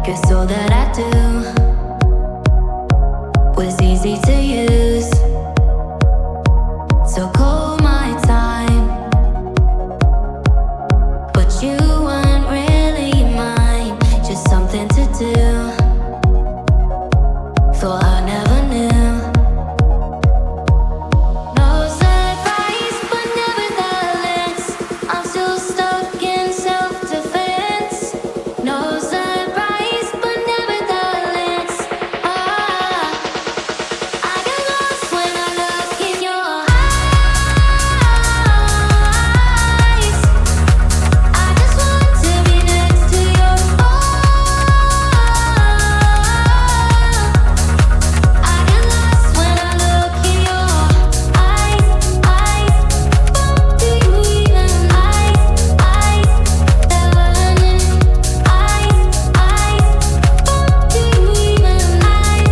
'cause all that I do was easy to use. So call my time, but you weren't really mine, just something to do. Thought I never knew. No surprise, but nevertheless, I'm still stuck in self-defense. No surprise, but nevertheless, I get lost when I look in your eyes. I just want to be next to your I get lost when I look in your eyes. Do you even eyes? Learning do you even learning?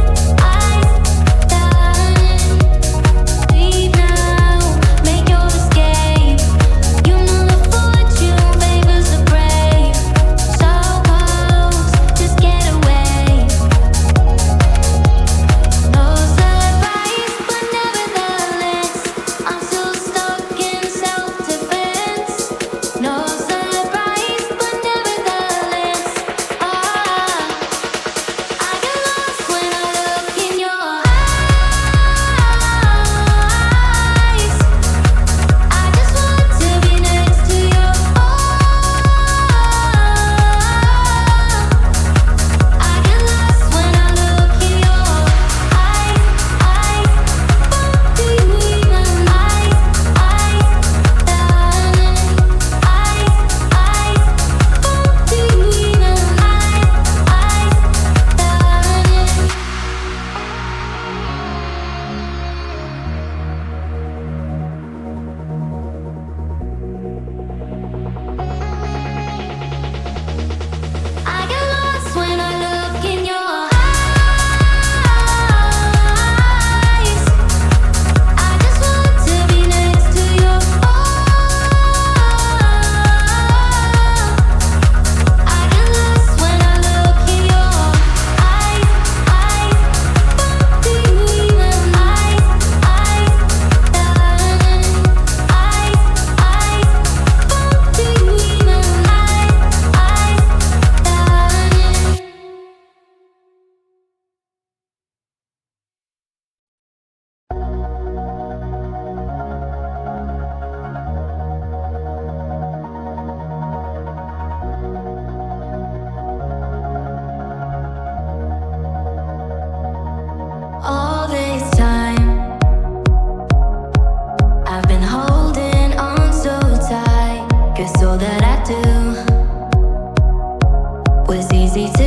Leave now, make your escape. You know the fortune favors the brave. So close, just get away. No surprise, but nevertheless, I'm still stuck in self-defense. No surprise, but nevertheless, I get lost when I look in your eyes. I just want to be next to your I get lost when I look in your eyes. Do you even learning? Do you even I get lost when I look in your eyes. I just want to be next to your I get lost when I look in your eyes. Do you even do you even all this time I've been holding on so tight, 'cause all that I do was easy to